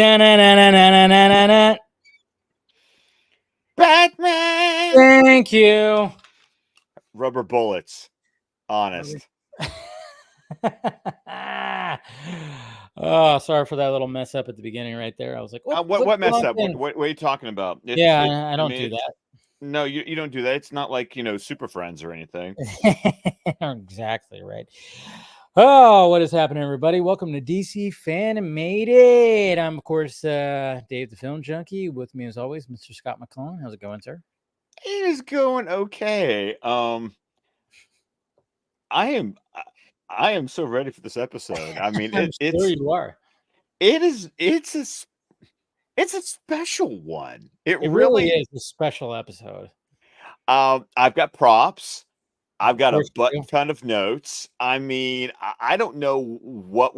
Da-na-na-na-na-na-na-na. Batman! Thank you. Rubber bullets. Honest. Oh, sorry for that little mess up at the beginning right there. I was like, what messed up? What are you talking about? I don't do that. No, you don't do that. It's not like, Super Friends or anything. Exactly right. Oh, what is happening, everybody? Welcome to DC Fan-imated. I'm, of course, Dave the Film Junkie. With me, as always, Mr. Scott McClellan. How's it going, sir? It is going okay. I am so ready for this episode. I mean, I'm sure you are. It's a special one. It really is a special episode. I've got props. I've got a ton of notes. I mean, I don't know what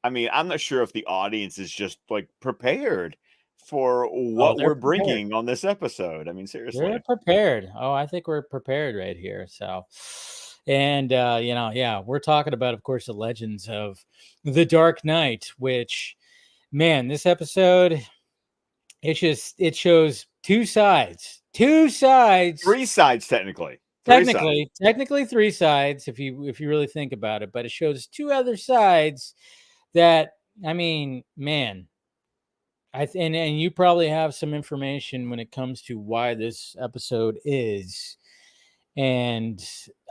I'm not sure if the audience is just like prepared for what we're bringing on this episode. I mean, seriously. They're prepared. Oh, I think we're prepared right here. So, and, we're talking about, of course, the legends of The Dark Knight, which, man, this episode, it shows two sides. Three sides, technically. Technically three sides, if you really think about it, but it shows two other sides that, I mean, man, and you probably have some information when it comes to why this episode is. And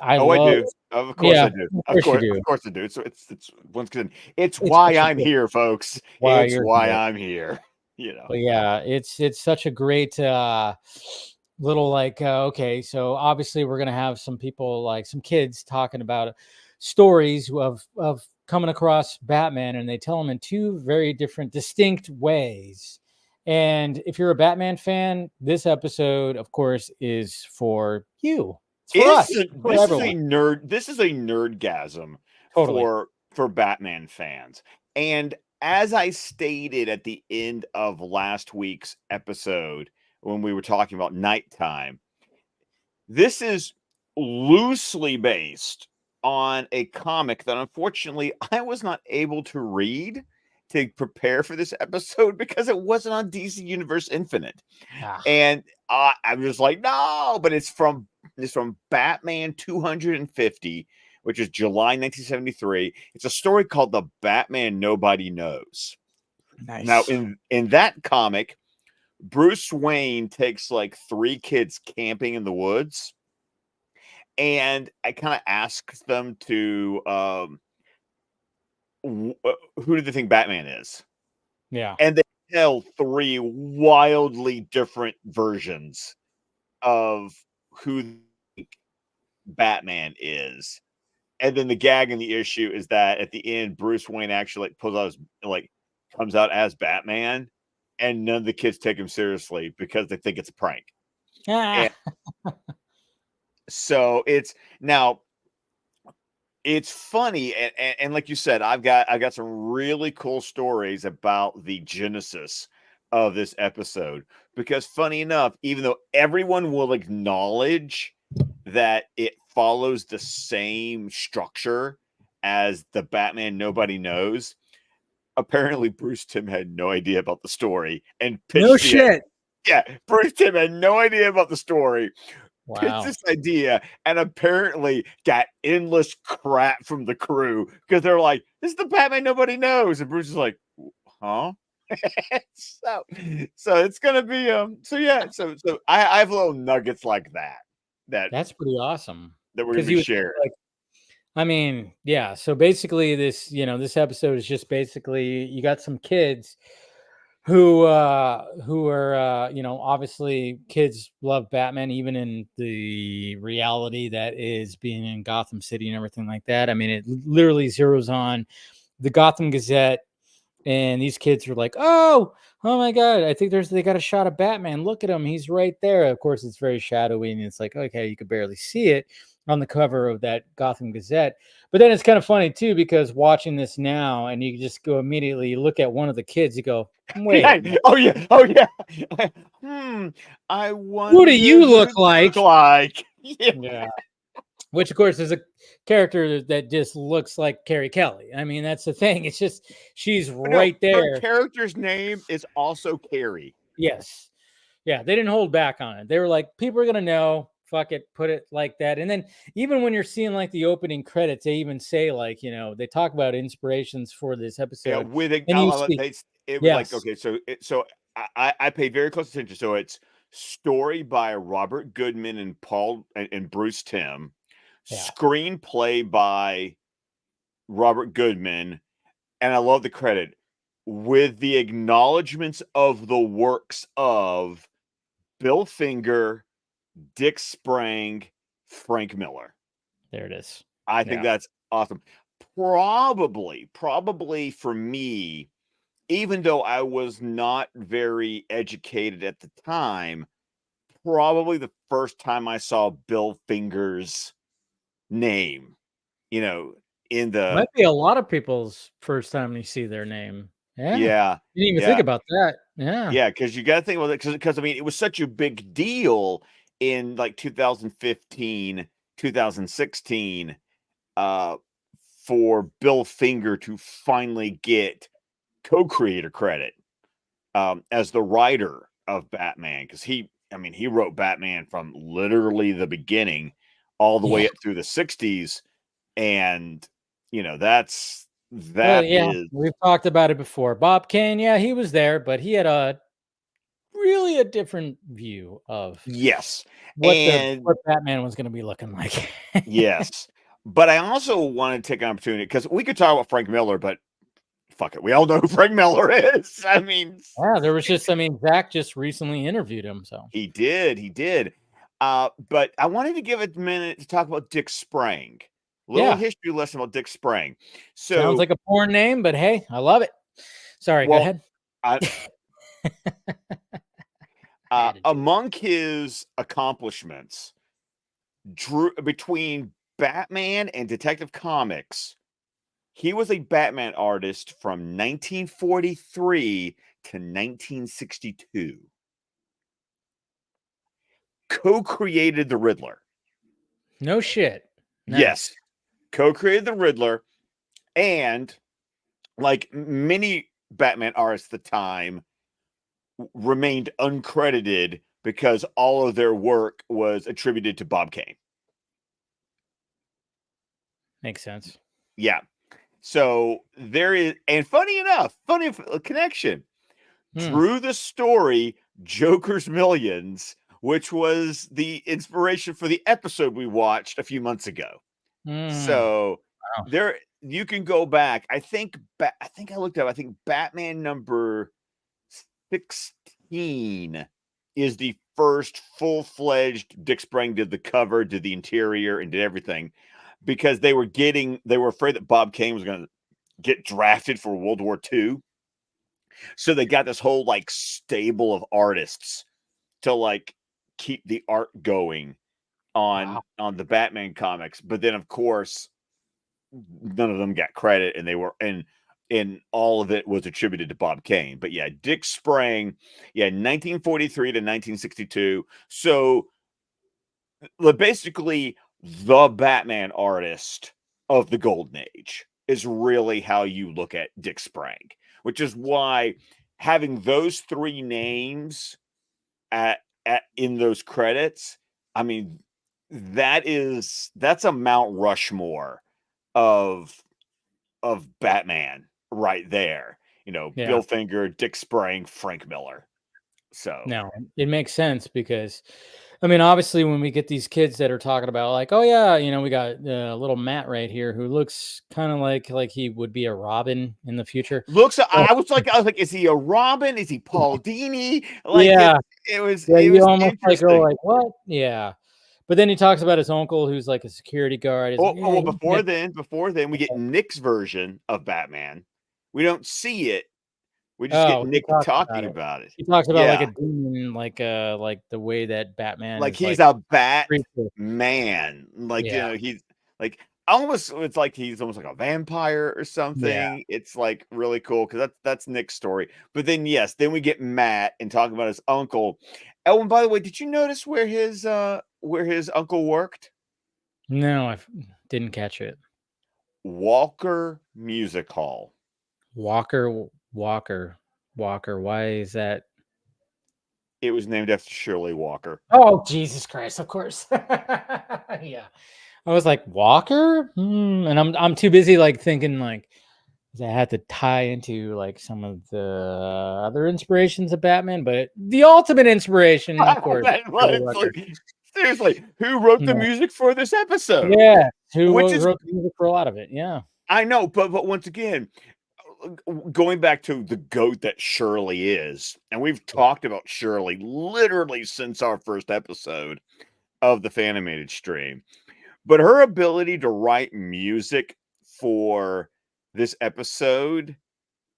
I do. Of course I do. Of course I do. So it's once again, it's why I'm here, folks. It's why I'm here. But yeah, it's such a great little okay, so obviously we're gonna have some people, like some kids, talking about stories of coming across Batman, and they tell them in two very different, distinct ways. And if you're a Batman fan, this episode, of course, is for you. This is a nerdgasm for Batman fans. And as I stated at the end of last week's episode, when we were talking about nighttime, this is loosely based on a comic that unfortunately I was not able to read to prepare for this episode because it wasn't on DC Universe Infinite. And I'm just like, no, but it's from Batman 250, which is July 1973. It's a story called The Batman Nobody Knows. Nice. Now, in that comic, Bruce Wayne takes like three kids camping in the woods, and I kind of ask them to, who do they think Batman is? Yeah. And they tell three wildly different versions of who Batman is. And then the gag in the issue is that at the end, Bruce Wayne actually pulls out comes out as Batman, and none of the kids take him seriously because they think it's a prank. So it's funny, and like you said, I've got some really cool stories about the genesis of this episode, because funny enough, even though everyone will acknowledge that it follows the same structure as the Batman Nobody Knows, apparently Bruce Timm had no idea about the story and pitched Bruce Timm had no idea about the story. Wow. Pitched this idea and apparently got endless crap from the crew because they're like, this is the Batman Nobody Knows, and Bruce is like, huh? so it's gonna be so I have little nuggets like that's pretty awesome that we're gonna be sharing. I mean, yeah. So basically, this episode is just basically you got some kids who are obviously kids love Batman, even in the reality that is being in Gotham City and everything like that. I mean, it literally zeroes on the Gotham Gazette And these kids were like, oh my God, I think they got a shot of Batman. Look at him. He's right there. Of course, it's very shadowy. And it's like, okay, you could barely see it on the cover of that Gotham Gazette. But then it's kind of funny, too, because watching this now and you just go immediately look at one of the kids, you go, wait. Oh, yeah. Oh, yeah. I wonder Who do you look like? Yeah. Which, of course, is a character that just looks like Carrie Kelly. I mean, that's the thing. It's just she's right there. Her character's name is also Carrie. Yes. Yeah, they didn't hold back on it. They were like, people are going to know. Fuck it, put it like that. And then even when you're seeing like the opening credits, they even say like, they talk about inspirations for this episode. Yeah, with it, it was yes. like, okay, so I pay very close attention. So it's story by Robert Goodman and Paul and Bruce Timm, screenplay by Robert Goodman, and I love the credit with the acknowledgments of the works of Bill Finger, Dick Sprang, Frank Miller. There it is. I think that's awesome. Probably for me, even though I was not very educated at the time, probably the first time I saw Bill Finger's name, in the might be a lot of people's first time you see their name. Yeah. You didn't even think about that. Yeah, because you got to think about it because I mean, it was such a big deal in like 2015, 2016, for Bill Finger to finally get co-creator credit as the writer of Batman, because he wrote Batman from literally the beginning all the way up through the 60s, and we've talked about it before. Bob Kane, he was there, but he had a different view of what Batman was going to be looking like. Yes, but I also want to take an opportunity because we could talk about Frank Miller, but fuck it, we all know who Frank Miller is. I mean, there was just, Zach just recently interviewed him, so he did. But I wanted to give it a minute to talk about Dick Sprang. Little history lesson about Dick Sprang. So sounds like a porn name, but hey, I love it. Sorry, go ahead. Among his accomplishments, between Batman and Detective Comics, he was a Batman artist from 1943 to 1962. Co-created the Riddler. No shit. Nice. Yes. Co-created the Riddler, and like many Batman artists at the time remained uncredited because all of their work was attributed to Bob Kane. Makes sense. Yeah. So there is, and funny connection, drew the story Joker's Millions, which was the inspiration for the episode we watched a few months ago. So there, you can go back. I think I looked up. I think Batman number 16 is the first full-fledged. Dick Sprang did the cover, did the interior, and did everything, because they were afraid that Bob Kane was going to get drafted for World War II. So they got this whole like stable of artists to like keep the art going on the Batman comics. But then of course none of them got credit, and all of it was attributed to Bob Kane. But yeah, Dick Sprang, 1943 to 1962. So basically the Batman artist of the Golden Age is really how you look at Dick Sprang, which is why having those three names in those credits, I mean, that's a Mount Rushmore of Batman right there. Bill Finger, Dick Sprang, Frank Miller. So now it makes sense because, I mean, obviously when we get these kids that are talking about like, oh yeah, we got little Matt right here who looks kind of like he would be a Robin in the future. I was like, is he a Robin? Is he Paul Dini? Like, it was almost like, oh, like what? Yeah. But then he talks about his uncle who's like a security guard. Before then, we get Nick's version of Batman. We don't see it We just get Nick he talks about talking it. about it. He talks about like Yeah. a demon, like the way that Batman Like is he's like a bat creature. man. Like, Yeah, he's like almost it's like he's almost like a vampire or yeah. something. It's like really cool because that's Nick's story. But then yes, then we get Matt and talk about his uncle. Oh, and by the way, did you notice where his uncle worked? No, I didn't catch it. Walker Music Hall. Walker. Why is that? It was named after Shirley Walker. Oh, Jesus Christ! Of course. Yeah, I was like Walker, and I'm too busy like thinking like I had to tie into like some of the other inspirations of Batman, but the ultimate inspiration, of course, Shirley Walker. Like, seriously, who wrote the Yeah, music for this episode? yeah. Who Which is wrote the music for a lot of it? Yeah, I know, but once again, going back to the goat that Shirley is, and we've talked about Shirley literally since our first episode of the Fan-imated stream. But her ability to write music for this episode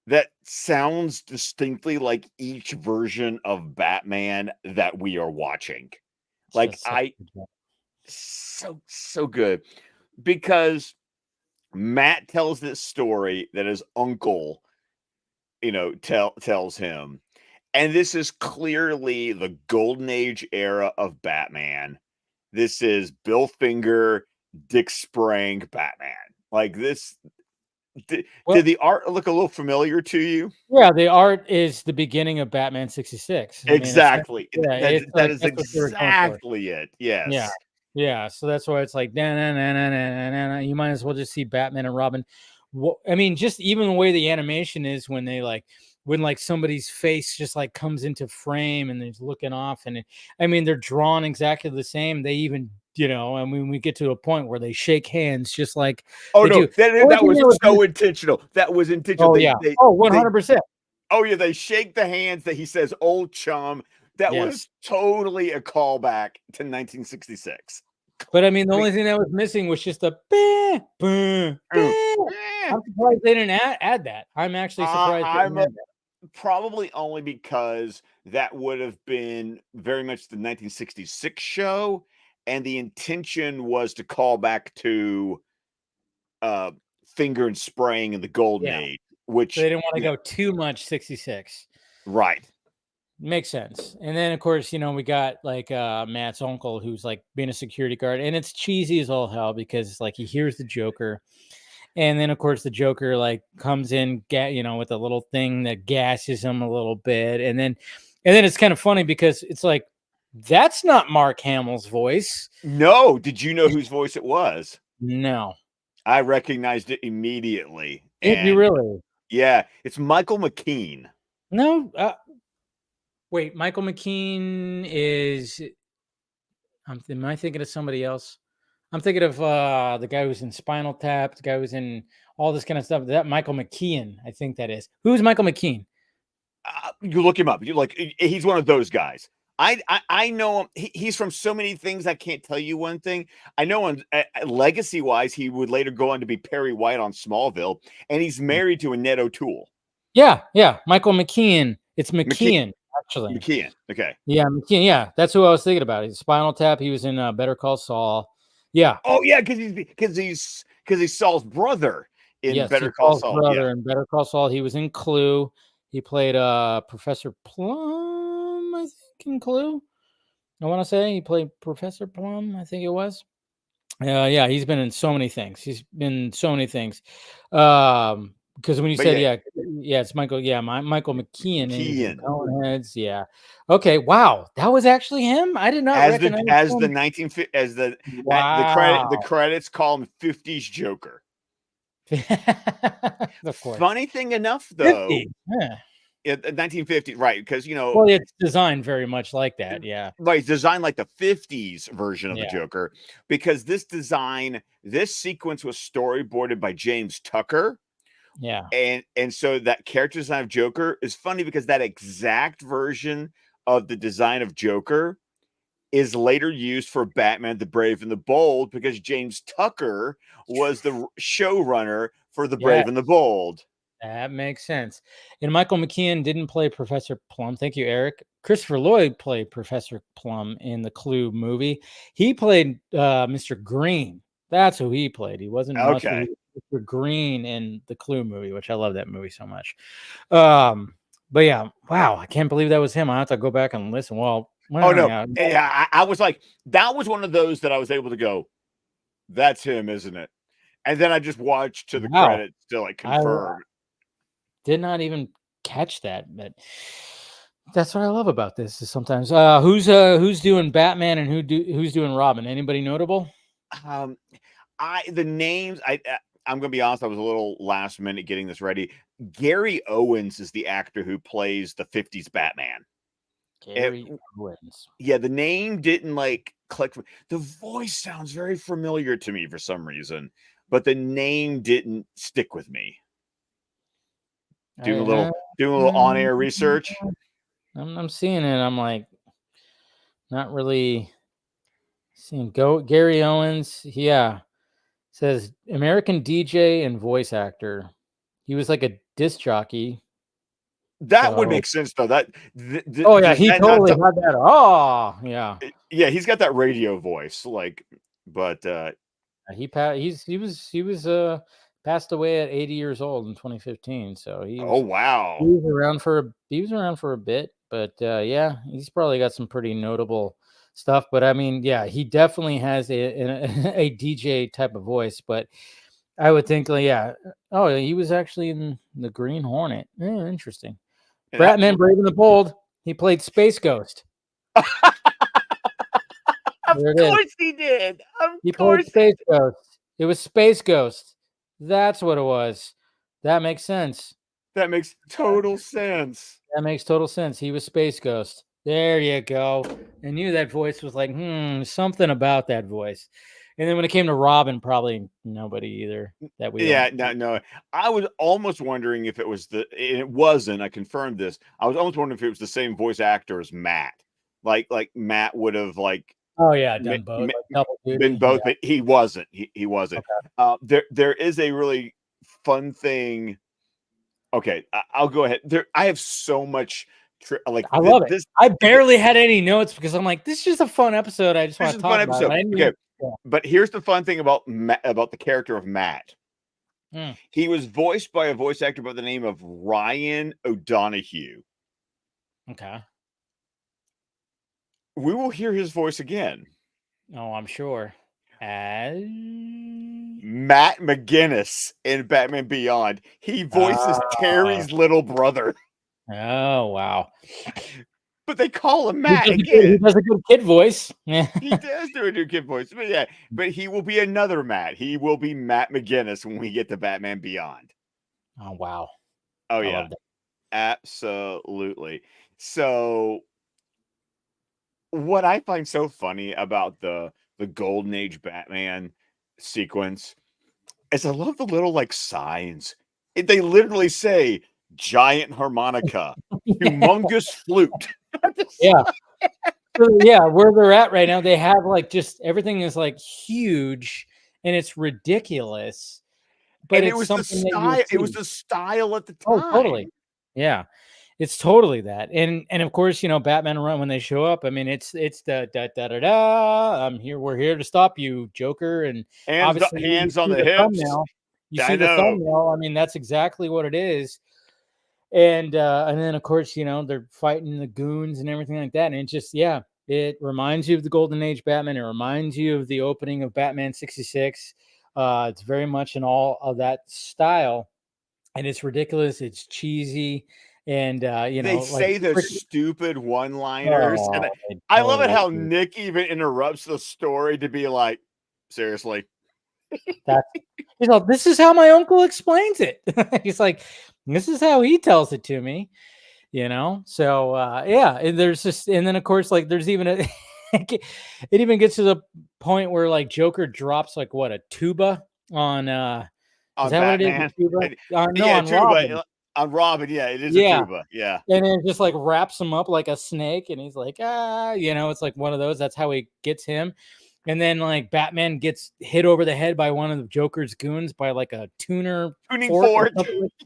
that sounds distinctly like each version of Batman that we are watching. Like so good because Matt tells this story that his uncle, tells him. And this is clearly the golden age era of Batman. This is Bill Finger, Dick Sprang Batman. Like this. Did the art look a little familiar to you? yeah. The art is the beginning of Batman '66. I mean, Exactly. yeah, That, it's that like is that's what they were going for. exactly it. Yeah. Yes. Yeah, so that's why it's like, na na na na na na na. You might as well just see Batman and Robin. I mean, just even the way the animation is when they when like somebody's face just like comes into frame and they're looking off, and I mean they're drawn exactly the same. They even I mean we get to a point where they shake hands just like Oh they no, do. that was so intentional. That was intentional. Oh yeah. Oh, 100%. Oh yeah, they shake the hands that he says "old chum." That Yes. was totally a callback to 1966. But I mean, the only thing that was missing was just a bah, bah, bah. I'm surprised they didn't add that. I'm actually surprised they didn't add that. Probably only because that would have been very much the 1966 show, and the intention was to call back to Finger and Sprang in the Golden Yeah. Age, So which they didn't want to go too much 66. right. Makes sense. And then of course, we got like Matt's uncle who's like being a security guard, and it's cheesy as all hell because it's like he hears the Joker. And then of course the Joker like comes in, with a little thing that gasses him a little bit. And then it's kind of funny because it's like, that's not Mark Hamill's voice. No, did you know whose voice it was? No. I recognized it immediately. Did you really? Yeah, it's Michael McKean. No. Wait, Michael McKean is. Am I thinking of somebody else? I'm thinking of the guy who's in Spinal Tap, the guy who's in all this kind of stuff. That Michael McKean, I think that is. Who's Michael McKean? You look him up. You like he's one of those guys. I know him. He's from so many things. I can't tell you one thing. I know him legacy wise. He would later go on to be Perry White on Smallville, and he's married to Annette O'Toole. Yeah, Michael McKean. It's McKean. Actually, McKean. Okay. Yeah, McKean. Yeah, that's who I was thinking about. He's Spinal Tap. He was in Better Call Saul. Yeah. Oh yeah, because he's Saul's brother in Better Call Saul. Brother in Better Call Saul. He was in Clue. He played Professor Plum, I think, in Clue. I want to say he played Professor Plum. I think it was. Yeah, he's been in so many things. Because when you said it's Michael. Yeah, Michael McKean. Coneheads. Yeah. Okay. Wow, that was actually him. I did not recognize the credits call him 50s Joker. Of course. Funny thing enough, though. 50. Yeah. 1950, right? Because well, it's designed very much like that. Yeah, right. It's designed like the 50s version of the Joker, because this sequence was storyboarded by James Tucker. Yeah, and so that character design of Joker is funny because that exact version of the design of Joker is later used for Batman the Brave and the Bold, because James Tucker was the showrunner for the Brave and the Bold. That makes sense. And Michael McKean didn't play Professor Plum. Thank you, Eric. Christopher Lloyd played Professor Plum in the Clue movie. He played Mr. Green. That's who he played. He wasn't Mustard. He was Mr. Green in the Clue movie, which I love that movie so much. But yeah, wow, I can't believe that was him. I have to go back and listen. Well, Oh no, yeah. I was like, that was one of those that I was able to go, that's him, isn't it? And then I just watched to the credits to like confirm. Did not even catch that, but that's what I love about this. Is sometimes who's doing Batman and who's doing Robin? Anybody notable? The names I'm gonna be honest, I was a little last minute getting this ready. Gary Owens is the actor who plays the 50s Batman. Gary Owens. Yeah, the name didn't like click. The voice sounds very familiar to me for some reason, but the name didn't stick with me. Doing a little on-air research. I'm seeing it. I'm like, not really seeing. Gary Owens. Yeah, says American DJ and voice actor. He was like a disc jockey. That would make sense though. He totally had that. Oh, yeah. Yeah, he's got that radio voice, like, but he was passed away at 80 years old in 2015. So wow. He was around for a bit, but yeah, he's probably got some pretty notable stuff. But I mean, yeah, he definitely has a DJ type of voice, but I would think, like, yeah. Oh, he was actually in the Green Hornet. Yeah, interesting. Batman Brave and the Bold. He played Space Ghost. Of course he did. He played Space Ghost. It was Space Ghost. That's what it was. That makes sense. That makes total sense. That makes total sense. He was Space Ghost. There you go. I knew that voice was like, something about that voice. And then when it came to Robin, probably nobody either that we. Yeah, no. I was almost wondering if it was it wasn't. I confirmed this. I was almost wondering if it was the same voice actor as Matt. Like Matt would have like. Oh yeah, done both. Been both, yeah. But he wasn't. He wasn't. Okay. There is a really fun thing. Okay, I'll go ahead. I have so much. I love it. I barely had any notes because I'm like, this is just a fun episode. I just want to talk about it. Okay. Yeah. But here's the fun thing about the character of Matt. He was voiced by a voice actor by the name of Ryan O'Donoghue. Okay. We will hear his voice again. Oh, I'm sure. As Matt McGinnis in Batman Beyond. He voices Terry's little brother. Oh, wow. But they call him Matt again. He does a good kid voice. Yeah. He does do a good kid voice. But yeah, but he will be another Matt. He will be Matt McGinnis when we get to Batman Beyond. Oh, wow. Oh, yeah. Absolutely. So what I find so funny about the Golden Age Batman sequence is I love the little like signs. They literally say giant harmonica, humongous flute. Yeah. Yeah, where they're at right now, they have like just everything is like huge and it's ridiculous. But it was the style. It was the style at the time. Oh, totally. Yeah. It's totally that. And of course, Batman run when they show up. I mean, it's the da da da da. I'm here. We're here to stop you, Joker. And obviously, hands on the hips. Thumbnail. You see the thumbnail. I mean, that's exactly what it is. And then of course, they're fighting the goons and everything like that. And it just, yeah, it reminds you of the Golden Age Batman. It reminds you of the opening of Batman 66. It's very much in all of that style, and it's ridiculous. It's cheesy. And they say the stupid one-liners, and I love it how Nick even interrupts the story to be like, seriously. He's like, this is how my uncle explains it. He's like, this is how he tells it to me, So yeah, and there's just, and then of course, like there's even it even gets to the point where like Joker drops like what, a tuba on is that Batman. What it is? Tuba? On tuba. Robin. On Robin, yeah, it is a tuba, yeah. And it just like wraps him up like a snake, and he's like, it's like one of those. That's how he gets him. And then like Batman gets hit over the head by one of the Joker's goons by like a tuning fork.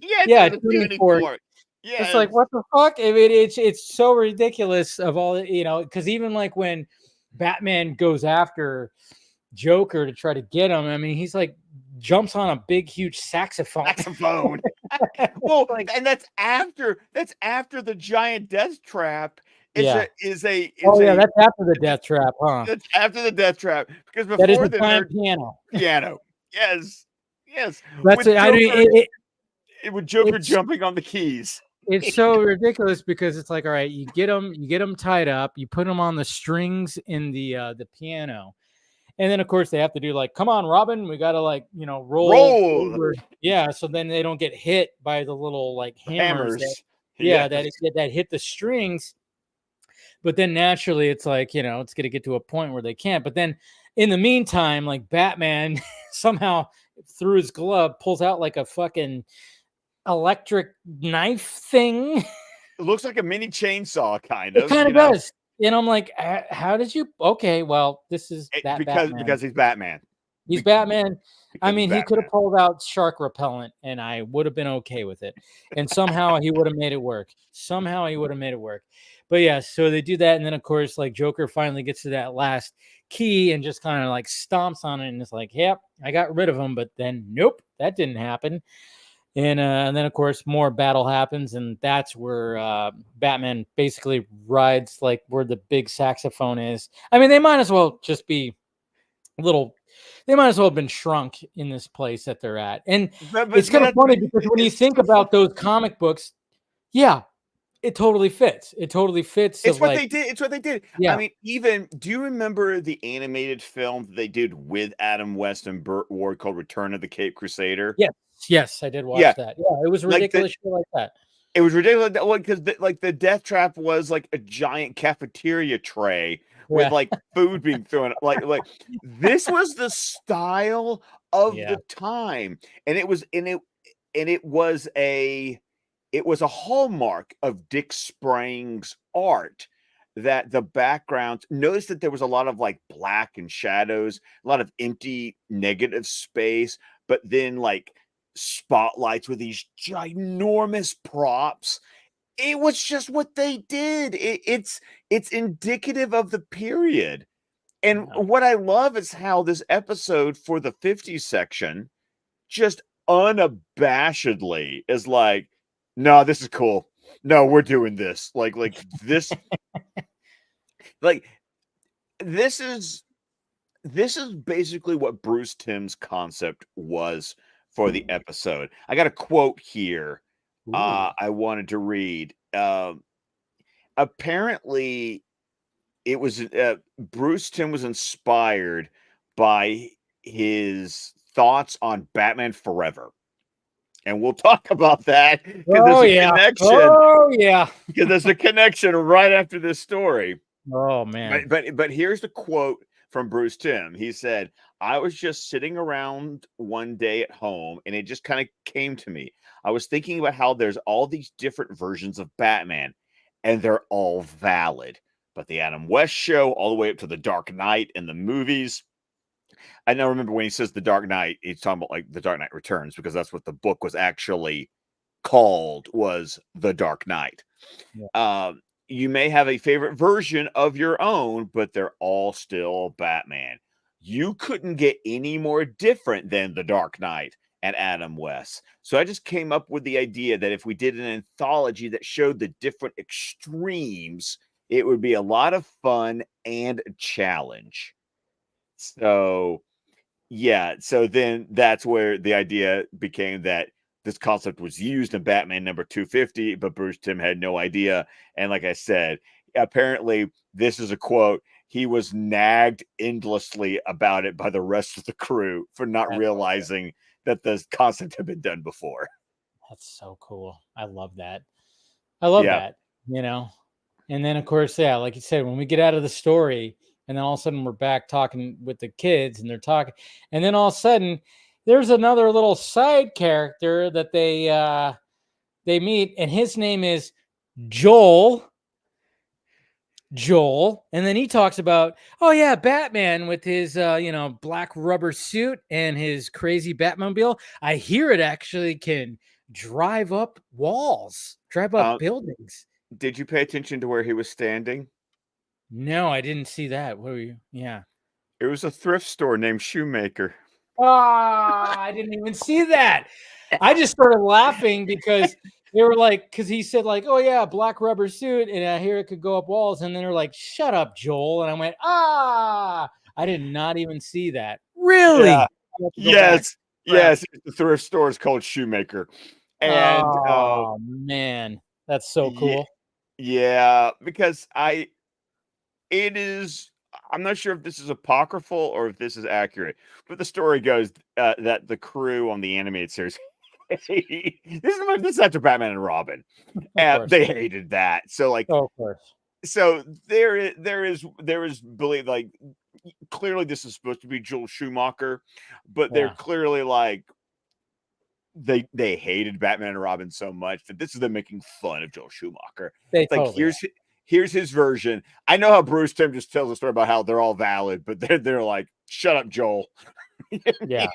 Yeah, tuning fork. Yes. It's like, what the fuck? I mean, it's so ridiculous of all, because even like when Batman goes after Joker to try to get him, I mean, he's like jumps on a big huge saxophone. Well, and that's after the giant death trap. That's after the death trap, huh? That's after the death trap, because before that is the giant piano. Yes. That's it. With Joker jumping on the keys. It's so ridiculous because it's like, all right, you get them tied up, you put them on the strings in the piano, and then of course they have to do like, come on, Robin, we gotta like roll. Over. Yeah, so then they don't get hit by the little like hammers. That hit the strings. But then naturally it's like, it's gonna get to a point where they can't. But then in the meantime, like Batman somehow through his glove pulls out like a fucking electric knife thing. It looks like a mini chainsaw, kind of. It kind of does. And I'm like, how did you? Okay, well, this is because he's Batman. He's Batman. I mean, he could have pulled out shark repellent, and I would have been okay with it. And somehow he would have made it work. But yeah, so they do that, and then of course, like Joker finally gets to that last key and just kind of like stomps on it, and it's like, yep, I got rid of him. But then, nope, that didn't happen. And then, of course, more battle happens, and that's where Batman basically rides like where the big saxophone is. I mean, they might as well just be little. They might as well have been shrunk in this place that they're at. And it's kind of funny because when you think about those comic books, yeah, it totally fits. It's what they did. It's what they did. Yeah. I mean, do you remember the animated film that they did with Adam West and Burt Ward called Return of the Caped Crusader? Yes, I did watch that. Yeah, it was ridiculous like that. It was ridiculous because the death trap was like a giant cafeteria tray with like food being thrown. Like this was the style of the time, and it was a hallmark of Dick Sprang's art. That the background, notice that there was a lot of like black and shadows, a lot of empty negative space, but then like spotlights with these ginormous props. It was just what they did. It's indicative of the period. And what I love is how this episode for the 50s section just unabashedly is like, no, this is cool. No, we're doing this. Like this. Like this is basically what Bruce Timm's concept was for the episode. I got a quote here I wanted to read. Apparently it was Bruce Timm was inspired by his thoughts on Batman Forever. And we'll talk about that because there's a connection. Because there's a connection right after this story. Oh man. But here's the quote from Bruce Timm. He said, I was just sitting around one day at home and it just kind of came to me. I was thinking about how there's all these different versions of Batman and they're all valid. But the Adam West show, all the way up to the Dark Knight and the movies. I now remember when he says the Dark Knight, he's talking about like the Dark Knight Returns, because that's what the book was actually called, was the Dark Knight. Yeah. You may have a favorite version of your own, but they're all still Batman. You couldn't get any more different than the Dark Knight and Adam West. So I just came up with the idea that if we did an anthology that showed the different extremes, it would be a lot of fun and a challenge. So, yeah. So then that's where the idea became that this concept was used in Batman number 250, but Bruce Timm had no idea. And like I said, apparently this is a quote. He was nagged endlessly about it by the rest of the crew for not realizing that the concept had been done before. That's so cool. I love that. I love that, And then, of course, like you said, when we get out of the story, and then all of a sudden we're back talking with the kids, and they're talking, and then all of a sudden there's another little side character that they meet, and his name is Joel. Joel, and then he talks about, oh yeah, Batman with his black rubber suit and his crazy Batmobile. I hear it actually can drive up walls, drive up buildings. Did you pay attention to where he was standing? No, I didn't see that. What were you? Yeah. It was a thrift store named Shoemaker. I didn't even see that. I just started laughing because they were like, because he said like, oh yeah, black rubber suit, and I hear it could go up walls, and then they're like, shut up, Joel, and I went, I did not even see that. Really? Yeah. Yes. The thrift store is called Shoemaker, and oh man, that's so cool. Yeah, because it is. I'm not sure if this is apocryphal or if this is accurate, but the story goes that the crew on the animated series, this is after Batman and Robin, they hated that. So like, of course. So there is believe like clearly this is supposed to be Joel Schumacher, but they're clearly like they hated Batman and Robin so much that this is them making fun of Joel Schumacher. It's like here's his version. I know how Bruce Timm just tells a story about how they're all valid, but they're like, shut up, Joel. Yeah,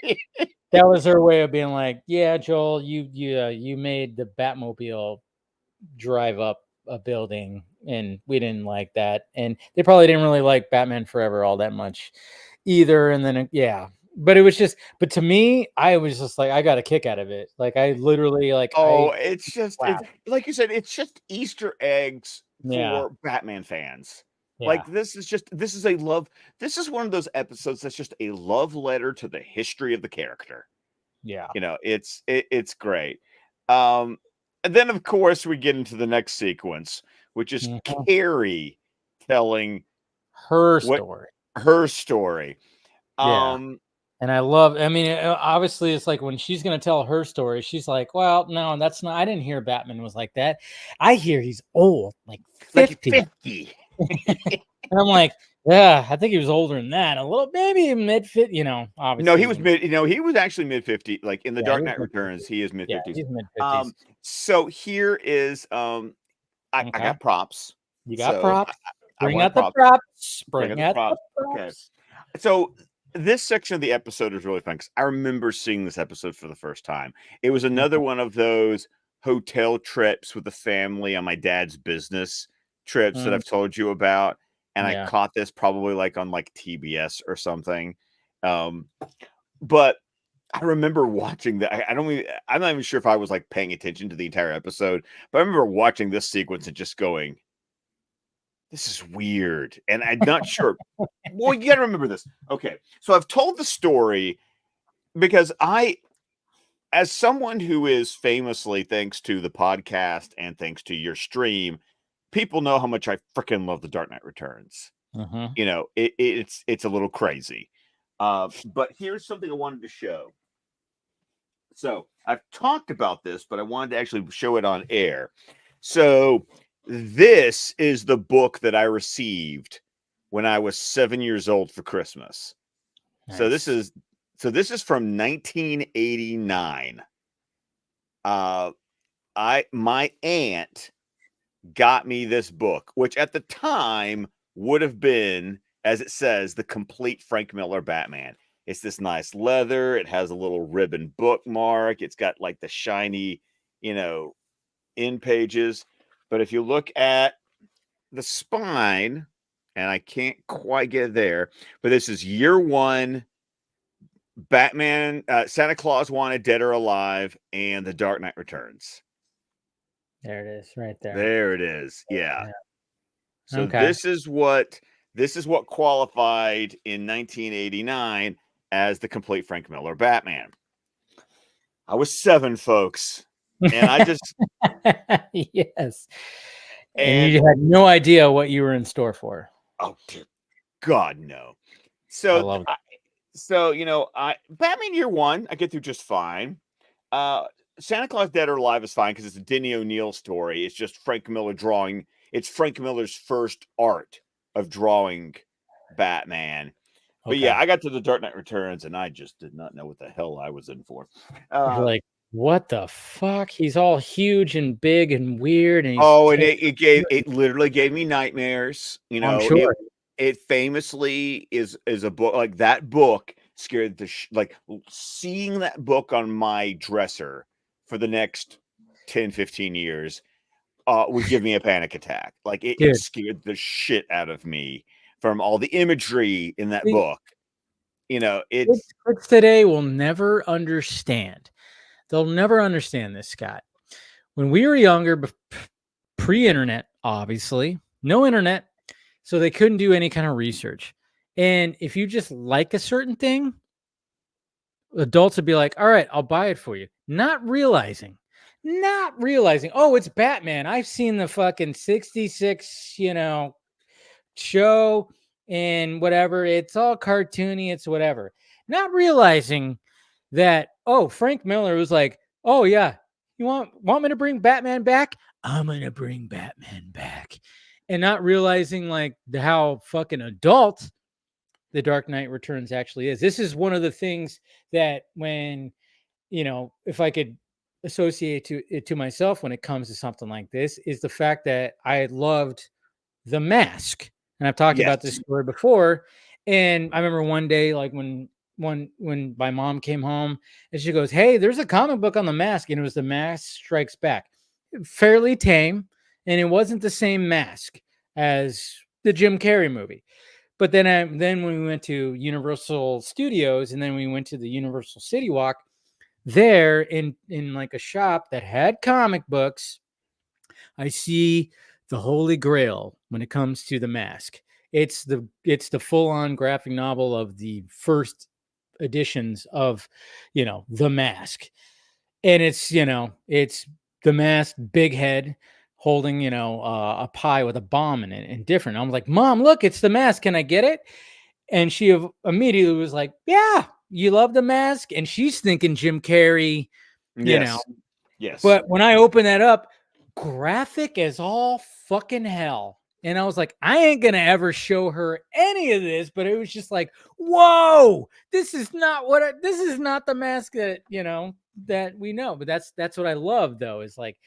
that was their way of being like, yeah, Joel, you made the Batmobile drive up a building, and we didn't like that, and they probably didn't really like Batman Forever all that much either. And then but it was just, but to me, I was just like, I got a kick out of it. Like I literally like, it's just it's, like you said, it's just Easter eggs for Batman fans. Like this is a love. This is one of those episodes that's just a love letter to the history of the character. Yeah, it's great. And then of course we get into the next sequence, which is Carrie telling her story. Her story. And I mean, obviously, it's like when she's going to tell her story, she's like, well, no, that's not, I didn't hear Batman was like that. I hear he's old, like 50. Like 50. And I'm like, yeah, I think he was older than that. A little, maybe mid-50, obviously. No, he was he was actually mid-50. Like in The Dark Knight Returns, he is mid-50s. Yeah, he's mid-50s. So here is, I got props. You got props. Bring out the props. Bring out the props. Okay. So this section of the episode is really fun because I remember seeing this episode for the first time. It was another one of those hotel trips with the family on my dad's business trips that I've told you about. And I caught this probably like on like TBS or something. But I remember watching that. I'm not even sure if I was like paying attention to the entire episode, but I remember watching this sequence and just going, this is weird. And I'm not sure. Well, you got to remember this. Okay. So I've told the story because as someone who is famously, thanks to the podcast and thanks to your stream, people know how much I freaking love The Dark Knight Returns. It's a little crazy. But here's something I wanted to show. So I've talked about this, but I wanted to actually show it on air. So this is the book that I received when I was 7 years old for Christmas. Nice. So this is from 1989. My aunt got me this book, which at the time would have been, as it says, the complete Frank Miller Batman. It's this nice leather. It has a little ribbon bookmark. It's got like the shiny, end pages. But if you look at the spine, and I can't quite get there, but this is year one, Batman, Santa Claus Wanted, Dead or Alive, and The Dark Knight Returns. There it is, right there. There it is. Yeah. So this is what qualified in 1989 as the complete Frank Miller Batman. I was 7, folks, and I just yes. And you had no idea what you were in store for. Oh, dear God, no. So, Batman Year One, I get through just fine. Santa Claus Dead or Alive is fine because it's a Denny O'Neil story. It's just Frank Miller drawing. It's Frank Miller's first art of drawing Batman. But yeah, I got to The Dark Knight Returns and I just did not know what the hell I was in for. Like, What the fuck? He's all huge and big and weird, and he's Oh, and it literally gave me nightmares. You I'm know, sure. it famously is a book like that book scared the like seeing that book on my dresser for the next 10, 15 years would give me a panic attack. Like it Dude, scared the shit out of me from all the imagery in that see, book. You know, it's kids today will never understand. They'll never understand this, Scott. When we were younger, pre-internet, obviously, no internet, so they couldn't do any kind of research. And if you just like a certain thing, adults would be like, "All right, I'll buy it for you," not realizing, oh, it's Batman. I've seen the fucking 66, show and whatever. It's all cartoony, it's whatever. Not realizing that, oh, Frank Miller was like, "Oh yeah, you want me to bring Batman back? I'm going to bring Batman back." And not realizing like how fucking adult The Dark Knight Returns actually is. This is one of the things that when, if I could associate it to myself when it comes to something like this, is the fact that I loved The Mask. And I've talked about this yes, story before. And I remember one day, like when my mom came home and she goes, "Hey, there's a comic book on The Mask," and it was The Mask Strikes Back. Fairly tame, and it wasn't the same mask as the Jim Carrey movie. But then when we went to Universal Studios and then we went to the Universal City Walk, there in like a shop that had comic books, I see the holy grail when it comes to The Mask. It's the full-on graphic novel of the first editions of, The Mask. And it's The Mask, big head, holding, a pie with a bomb in it and different. I'm like, "Mom, look, it's The Mask. Can I get it?" And she immediately was like, "Yeah, you love The Mask." And she's thinking Jim Carrey, you know. yes, yes. But when I open that up, graphic as all fucking hell. And I was like, I ain't gonna ever show her any of this, but it was just like, whoa, this is not the mask that that we know. But that's what I love though, is like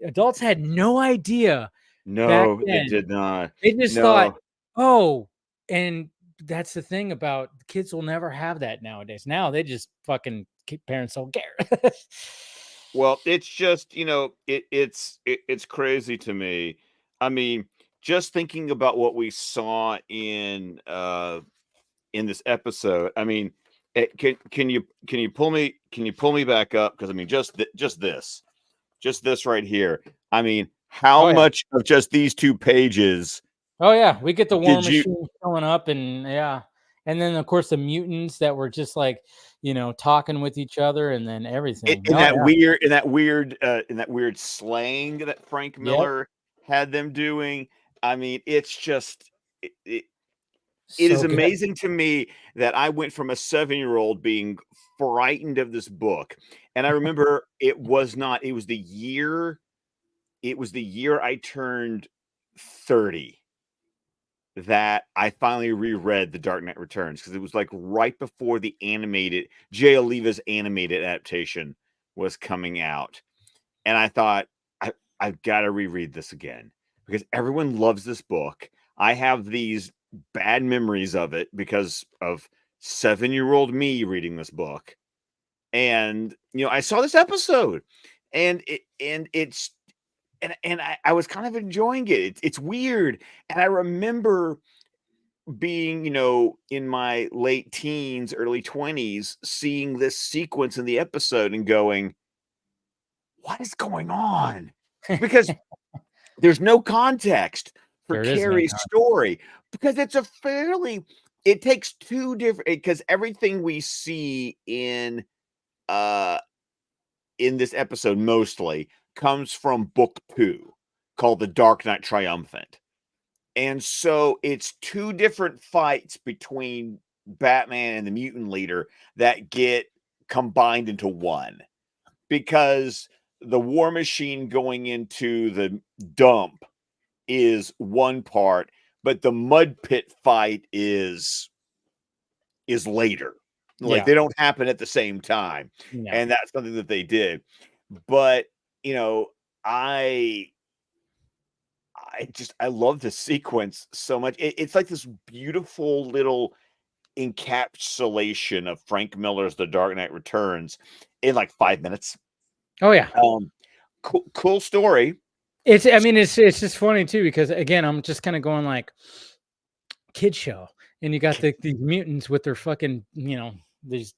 adults had no idea back No, they then. did not. They just thought, No. oh, and that's the thing about kids will never have that nowadays. Now they just fucking parents don't care. Well, it's just, it's crazy to me. I mean, just thinking about what we saw in this episode. I mean, can you pull me back up? Because I mean, just this right here. I mean, how Oh yeah. much of just these 2 pages Oh yeah, we get the War did you Machine showing up, and yeah, and then of course the mutants that were just like, talking with each other, and then everything. in Oh that yeah. weird in that weird slang that Frank Yep. Miller had them doing? I mean, it's just it is So good. amazing to me that I went from a 7-year-old being frightened of this book, and I remember it was the year I turned 30 that I finally reread The Dark Knight Returns, because it was, like, right before the animated Jay Oliva's animated adaptation was coming out, and I thought, I've gotta reread this again because everyone loves this book. I have these bad memories of it because of 7-year-old me reading this book. And, I saw this episode and I was kind of enjoying it. It's weird. And I remember being, in my late teens, early 20s, seeing this sequence in the episode and going, what is going on? Because there's no context for There is no Carrie's story, because it takes 2 different, because everything we see uh in this episode mostly comes from book 2, called The Dark Knight Triumphant. And so it's 2 different fights between Batman and the mutant leader that get combined into one, because the War Machine going into the dump is one part, but the mud pit fight is later. Like, they don't happen at the same time. No. And that's something that they did. But, I love the sequence so much. It's like this beautiful little encapsulation of Frank Miller's The Dark Knight Returns in like 5 minutes. Oh yeah. Cool story. It's just funny too, because again, I'm just kind of going like kid show, and you got these mutants with their fucking, these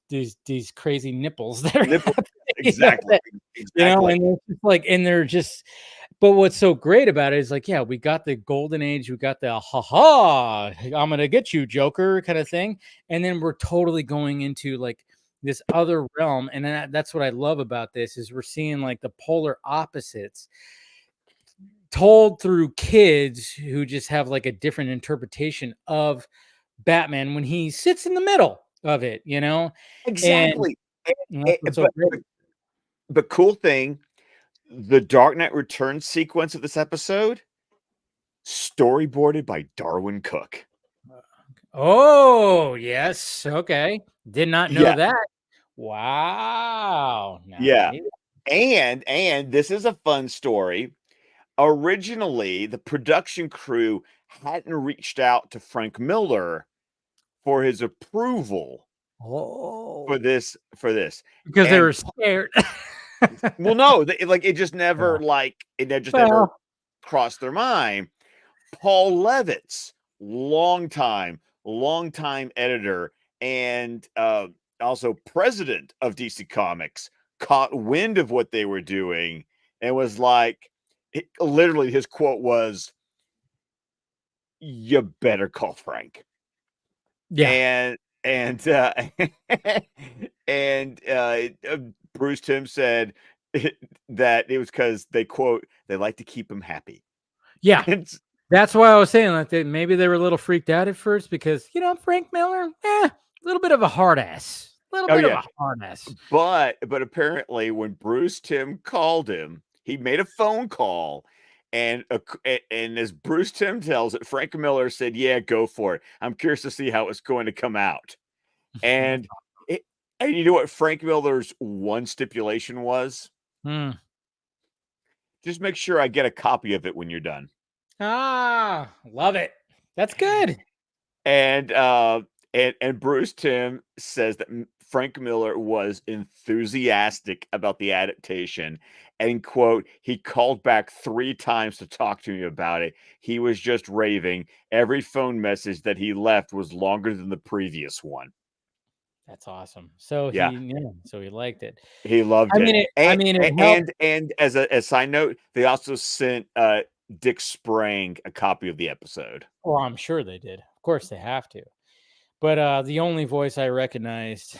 crazy nipples that are exactly. And they're just like, but what's so great about it is like, yeah, we got the golden age, we got the ha, I'm gonna get you, Joker kind of thing, and then we're totally going into like this other realm, and that's what I love about this, is we're seeing like the polar opposites told through kids who just have like a different interpretation of Batman when he sits in the middle of it, Exactly. And that's what's so great. The cool thing, the Dark Knight Returns sequence of this episode, storyboarded by Darwin Cook. Oh, yes. Okay. Did not know that. Wow. Yeah. And this is a fun story. Originally, the production crew hadn't reached out to Frank Miller for his approval for this because they were scared. Well, no, it just never never crossed their mind. Paul Levitz, longtime editor and also president of DC Comics, caught wind of what they were doing and was like, literally his quote was, "You better call Frank." Yeah. And Bruce Timm said that it was because they like to keep him happy. Yeah. That's why I was saying like maybe they were a little freaked out at first because, Frank Miller, a little bit of a hard ass. Of a hard ass. But apparently when Bruce Timm called him, he made a phone call, and as Bruce Timm tells it, Frank Miller said, "Yeah, go for it. I'm curious to see how it's going to come out." And you know what Frank Miller's one stipulation was? Just make sure I get a copy of it when you're done. Love it. That's good. And Bruce Timm says that Frank Miller was enthusiastic about the adaptation, and quote, "He called back 3 times to talk to me about it. He was just raving. Every phone message that he left was longer than the previous one." That's awesome. So yeah, he liked it. He loved it. And as a side note, they also sent Dick Sprang a copy of the episode. Oh, I'm sure they did. Of course they have to. But the only voice I recognized,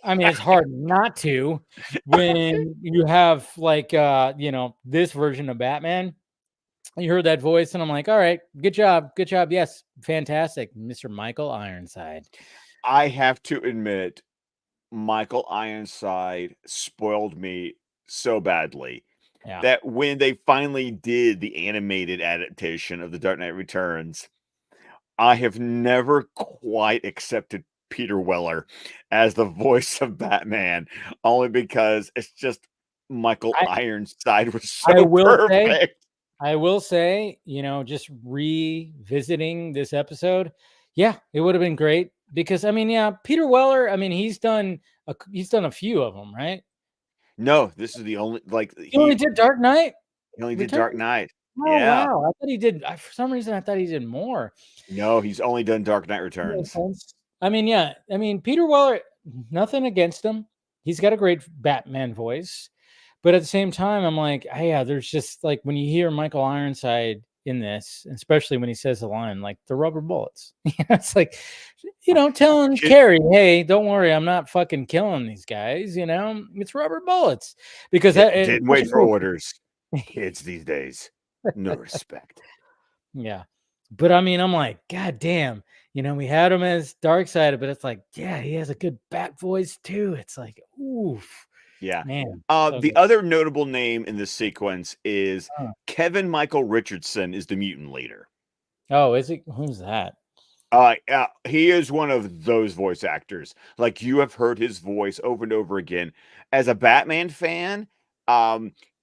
it's hard not to when you have like this version of Batman. You heard that voice and I'm like, all right, good job. Yes, fantastic, Mr. Michael Ironside. I have to admit, Michael Ironside spoiled me so badly that when they finally did the animated adaptation of The Dark Knight Returns, I have never quite accepted Peter Weller as the voice of Batman, only because it's just Michael Ironside was so perfect. I will say, just revisiting this episode, yeah, it would have been great because Peter Weller, he's done a few of them, right? No, this is the only he only did Dark Knight. He only did Dark Knight. Oh, yeah. Wow. I thought he did. For some reason, I thought he did more. No, he's only done Dark Knight Returns. Peter Weller, nothing against him. He's got a great Batman voice. But at the same time, I'm like, there's just like when you hear Michael Ironside in this, especially when he says the line, like the rubber bullets. It's like, telling Carrie, hey, don't worry, I'm not fucking killing these guys. It's rubber bullets. Because didn't wait for orders. Kids these days, no respect. Yeah. But I'm like, God damn, we had him as Darkseid, but it's like, yeah, he has a good bat voice too. It's like, oof. Yeah. Man. The other notable name in this sequence is Kevin Michael Richardson is the mutant leader. Oh, is he? Who's that? He is one of those voice actors. Like, you have heard his voice over and over again. As a Batman fan,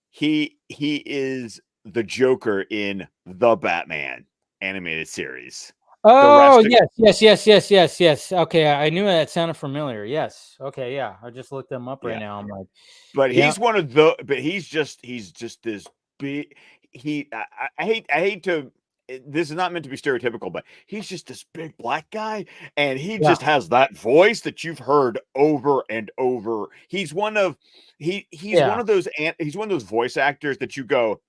he is the Joker in the Batman animated series. Oh, yes. Okay, I knew that sounded familiar. Yes. Okay, yeah. I just looked them up right now. I'm like, but yeah, he's one of the. But he's just this big. I hate to. This is not meant to be stereotypical, but he's just this big black guy, and he yeah, just has that voice that you've heard over and over. He's one of he's yeah, one of those he's one of those voice actors that you go,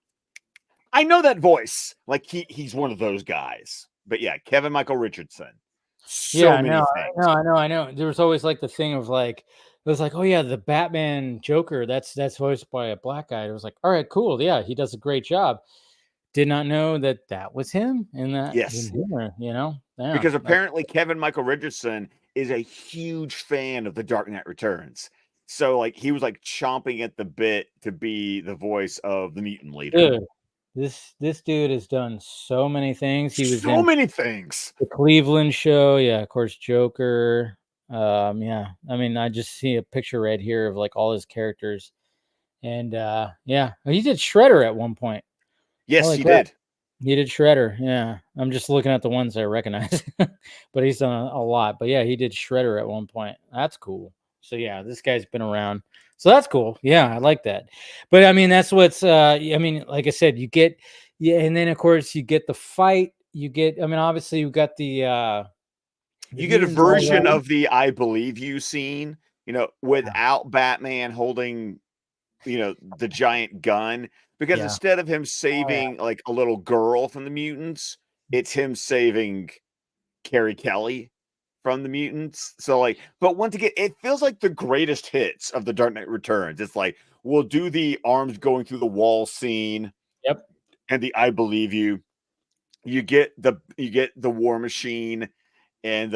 I know that voice. Like, he's one of those guys. But yeah, Kevin Michael Richardson. So yeah. many No, things. I know. There was always like the thing of like, it was like, oh yeah, the Batman Joker. That's voiced by a black guy. It was like, all right, cool. Yeah, he does a great job. Did not know that was him in that in Yes. humor. Yeah. Because apparently Kevin Michael Richardson is a huge fan of The Dark Knight Returns. So, like, he was like chomping at the bit to be the voice of the mutant leader. Dude, this dude has done so many things. He was So in many things. the Cleveland show. Yeah, of course, Joker. Yeah. I mean, I just see a picture right here of like all his characters. And yeah, he did Shredder at one point. Yes, Holy he crap. did. He did Shredder. Yeah. I'm just looking at the ones I recognize. But he's done a lot. But yeah, he did Shredder at one point. That's cool. So yeah, this guy's been around. So that's cool. Yeah, I like that. But I mean, that's what's I mean, like I said, you get and then of course you get the fight. You get, I mean, obviously you got the You get a mutants all version around. of the I Believe You scene, without Batman holding, the giant gun. Because Yeah. instead of him Oh yeah. saving like a little girl from the mutants, it's him saving Carrie Kelly from the mutants. So, like, but once again, it feels like the greatest hits of the Dark Knight Returns. It's like, we'll do the arms going through the wall scene Yep. and the I Believe You. You get the War Machine and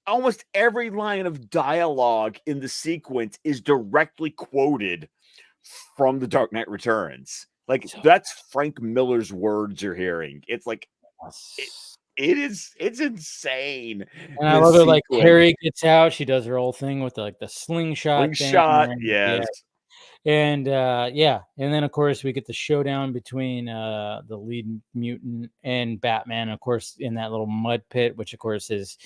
almost every line of dialogue in the sequence is directly quoted from the Dark Knight Returns. Like, that's Frank Miller's words you're hearing. It's like, it's insane. And I This love it, like, sequence. Carrie gets out, she does her whole thing with, like, the slingshot thing, Slingshot, and yeah, yes. and, yeah, and then, of course, we get the showdown between, the lead mutant and Batman, of course, in that little mud pit, which, of course, is,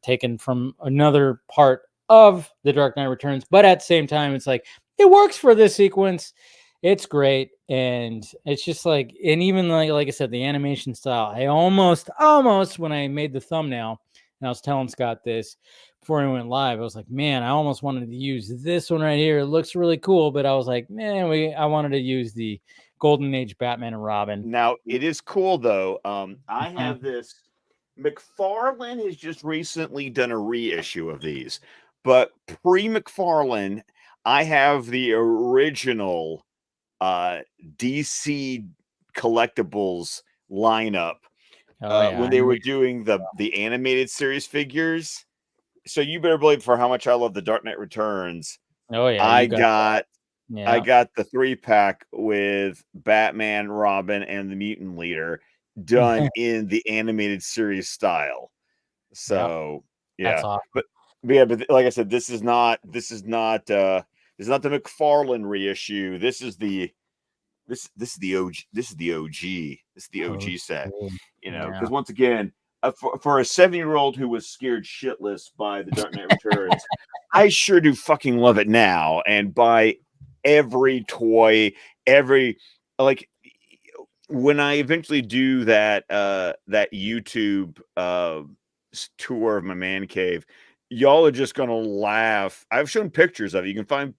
taken from another part of The Dark Knight Returns, but at the same time, it's like, it works for this sequence. It's great, and it's just like, and even like I said, the animation style. I almost when I made the thumbnail, and I was telling Scott this before I went live, I was like, man, I almost wanted to use this one right here. It looks really cool, but I was like, man, I wanted to use the Golden Age Batman and Robin. Now, it is cool though. I Mhm. have this. McFarlane has just recently done a reissue of these, but pre-McFarlane, I have the original DC collectibles lineup Oh yeah, when I they know were what doing the animated series figures. So you better believe, for how much I love the Dark Knight Returns, oh yeah, I you got got I yeah. got the 3-pack with Batman, Robin, and the Mutant Leader done in the animated series style. Yeah, So that's yeah, awesome. but like I said, this is not the McFarlane reissue. This is the OG. This is the OG. This is the Oh, OG set. cool. Because Yeah. once again, for a 7-year-old who was scared shitless by the Dark Knight Returns, I sure do fucking love it now, and buy every toy, every, like, when I eventually do that YouTube tour of my man cave, y'all are just gonna laugh. I've shown pictures of it. You can find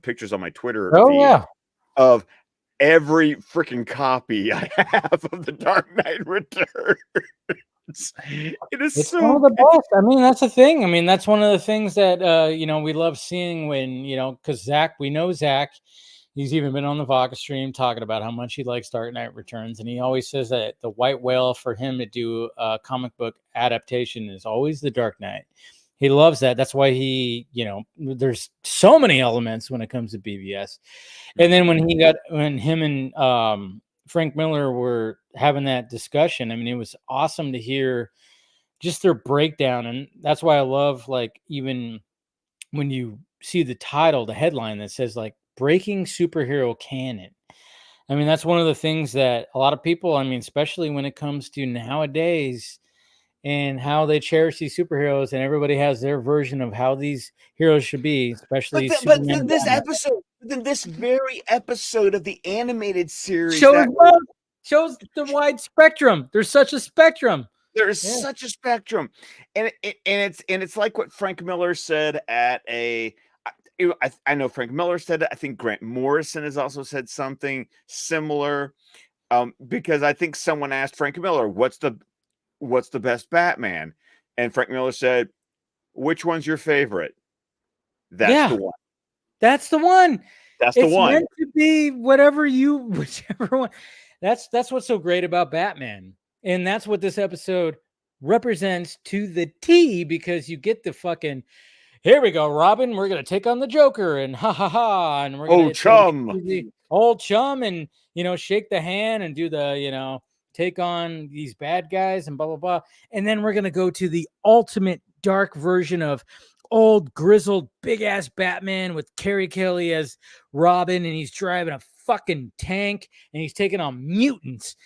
pictures on my Twitter Oh feed yeah. of every freaking copy I have of the Dark Knight Returns. It is It's one of so. the best. I mean, that's the thing. I mean, that's one of the things that we love seeing when, because Zach, we know Zach. He's even been on the Vaga stream talking about how much he likes Dark Knight Returns. And he always says that the white whale for him to do a comic book adaptation is always the Dark Knight. He loves that. That's why there's so many elements when it comes to BVS. And then when him and Frank Miller were having that discussion, I mean, it was awesome to hear just their breakdown. And that's why I love, like, even when you see the title, the headline that says like breaking superhero canon. I mean, that's one of the things that a lot of people, I mean, especially when it comes to nowadays and how they cherish these superheroes, and everybody has their version of how these heroes should be, especially Superman. This very episode of the animated series shows the wide spectrum. There's such a spectrum. There's such a spectrum, and it's like what Frank Miller said at a. I know Frank Miller said it. I think Grant Morrison has also said something similar, because I think someone asked Frank Miller, "What's the best Batman?" And Frank Miller said, "Which one's your favorite?" That's the one. That's the one. That's the one. It's meant to be whichever one. That's what's so great about Batman. And that's what this episode represents to the T, because you get the fucking, here we go, Robin, we're going to take on the Joker, and ha ha ha. And we're going to old chum, and, shake the hand and do the, take on these bad guys and blah, blah, blah. And then we're going to go to the ultimate dark version of old grizzled big ass Batman with Carrie Kelly as Robin. And he's driving a fucking tank and he's taking on mutants.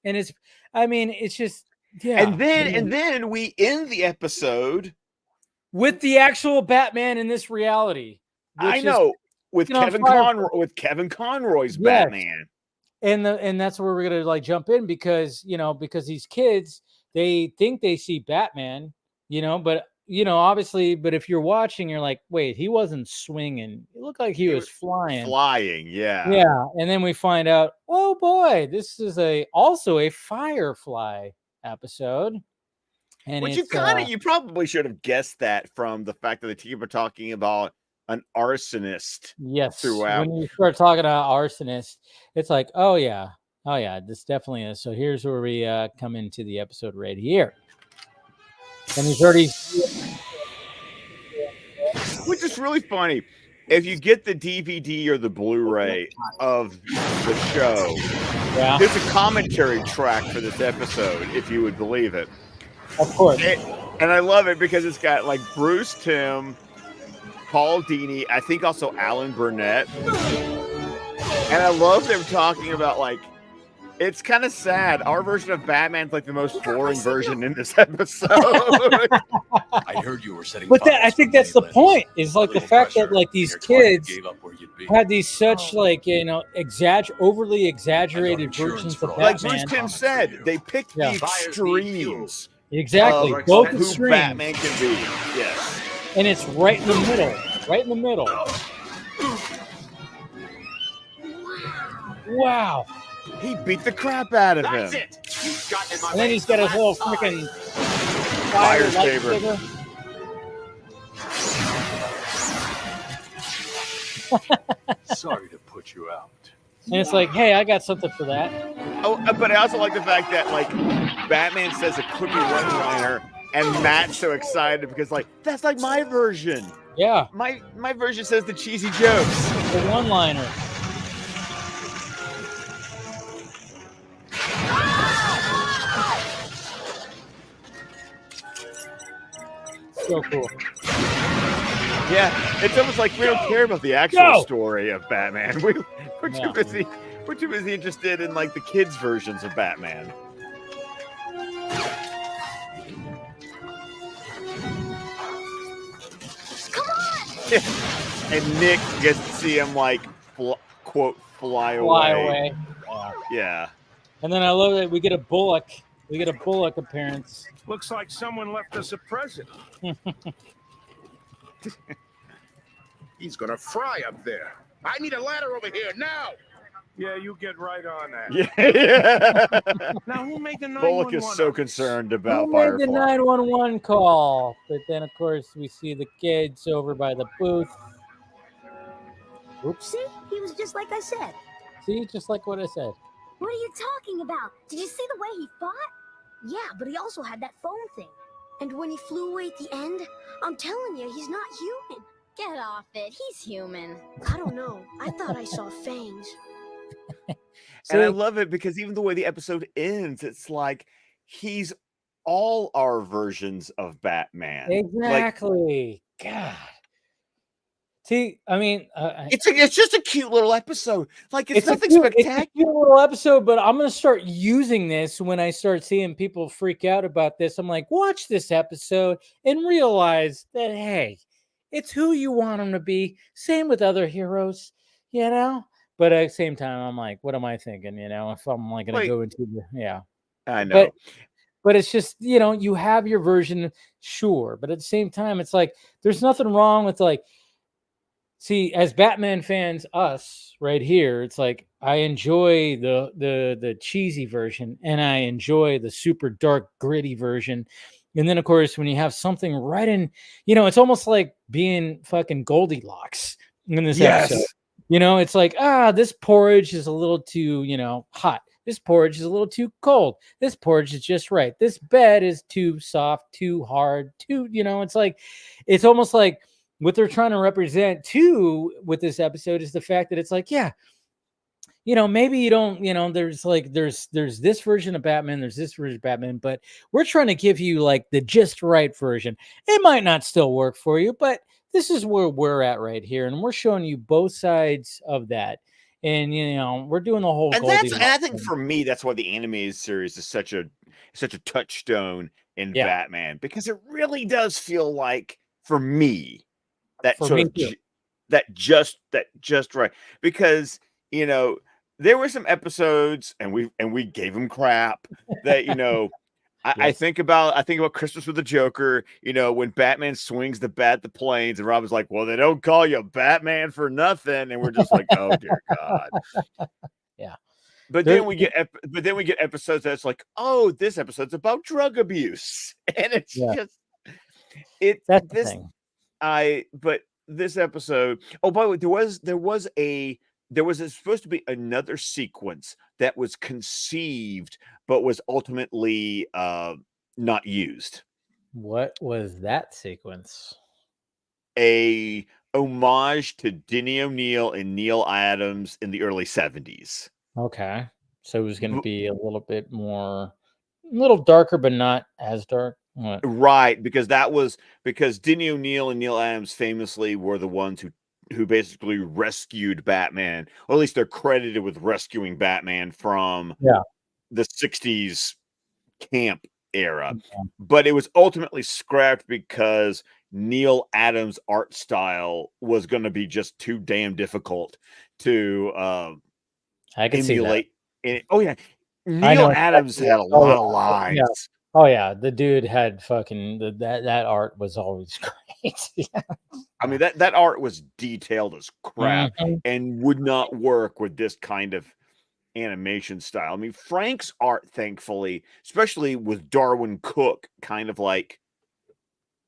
And it's, I mean, it's just, yeah. And then we end the episode with the actual Batman in this reality. I know, with Kevin Conroy's Batman. And that's where we're gonna like jump in, because these kids, they think they see Batman, but obviously, but if you're watching, you're like, wait, he wasn't swinging. It looked like he was flying. Yeah. And then we find out, oh boy, this is also a Firefly episode. And which you probably should have guessed that from the fact that the team are talking about an arsonist. Yes. Throughout. When you start talking about arsonist, it's like, oh yeah, this definitely is. So here's where we come into the episode right here. And he's already, which is really funny. If you get the DVD or the Blu-ray of the show, there's a commentary track for this episode, if you would believe it. Of course. And I love it because it's got like Bruce Timm, Paul Dini, I think also Alan Burnett. And I love them talking about, like, it's kind of sad. Our version of Batman's like the most boring version in this episode. I heard you were setting. But I think that's the point. Is like the fact that like these kids had these such overly exaggerated versions of Batman. Like Bruce Timm said, they picked the extremes. Exactly, both who extremes. Batman can be. Yes, and it's right in the middle. Right in the middle. Wow. He beat the crap out of him. And then he's got his little freaking fire saber. Sorry to put you out. And it's like, hey, I got something for that. Oh, but I also like the fact that like Batman says a quippy one-liner, and Matt's so excited because like that's like my version. Yeah. My version says the cheesy jokes. The one-liner. So cool. Yeah, it's almost like we don't care about the actual story of Batman. We're too busy interested in like the kids' versions of Batman. Come on! And Nick gets to see him like quote fly away. Yeah. And then I love that we get a Bullock. We get a Bullock appearance. Looks like someone left us a present. He's gonna fry up there. I need a ladder over here now. Yeah, you get right on that. Yeah. Now, who made the 911? Bullock is so concerned about Who Firefly. made the 911 call? But then, of course, we see the kids over by the booth. Oops. See? He was just like I said. See? Just like what I said. What are you talking about? Did you see the way he fought? Yeah, but he also had that phone thing. And when he flew away at the end, I'm telling you, he's not human. Get off it. He's human. I don't know. I thought I saw fangs. And I love it because even the way the episode ends, it's like he's all our versions of Batman. Exactly. Like, God. See, I mean, it's just a cute little episode. Like it's nothing spectacular. It's a cute little episode, but I'm gonna start using this when I start seeing people freak out about this. I'm like, watch this episode and realize that hey, it's who you want them to be. Same with other heroes, you know. But at the same time, I'm like, what am I thinking? You know, if I'm like gonna go into the I know. But it's just, you know, you have your version, sure. But at the same time, it's like there's nothing wrong with like. See, as Batman fans, us right here, it's like I enjoy the cheesy version and I enjoy the super dark, gritty version. And then, of course, when you have something right in, you know, it's almost like being fucking Goldilocks in this episode. You know, it's like, this porridge is a little too, you know, hot. This porridge is a little too cold. This porridge is just right. This bed is too soft, too hard, too, you know, it's like, it's almost like, what they're trying to represent too with this episode is the fact that it's like, yeah, you know, maybe you don't, you know, there's this version of Batman, there's this version of Batman, but we're trying to give you like the just right version. It might not still work for you, but this is where we're at right here, and we're showing you both sides of that. And you know, we're doing the whole. And I think for me, that's why the animated series is such a touchstone in Batman, because it really does feel like, for me, that just right, because you know there were some episodes and we gave them crap that you know I think about Christmas with the Joker, you know, when Batman swings the bat at the planes and Robin's like, well, they don't call you Batman for nothing, and we're just like, oh dear God. But then we get episodes that's like, oh, this episode's about drug abuse, and it's just that's the thing. But this episode, oh, by the way, there was supposed to be another sequence that was conceived but was ultimately not used. What was that sequence? A homage to Denny O'Neil and Neil Adams in the early 70s. Okay. So it was going to be a little bit more, a little darker, but not as dark. What? Right, because Denny O'Neil and Neil Adams famously were the ones who basically rescued Batman, or at least they're credited with rescuing Batman from the 60s camp era. But it was ultimately scrapped because Neil Adams' art style was going to be just too damn difficult to I can emulate. See that. Neil Adams had a lot of lines. Yeah. Oh yeah, the dude had fucking that art was always great. I mean that art was detailed as crap and would not work with this kind of animation style. I mean, Frank's art, thankfully, especially with Darwin Cook, kind of like,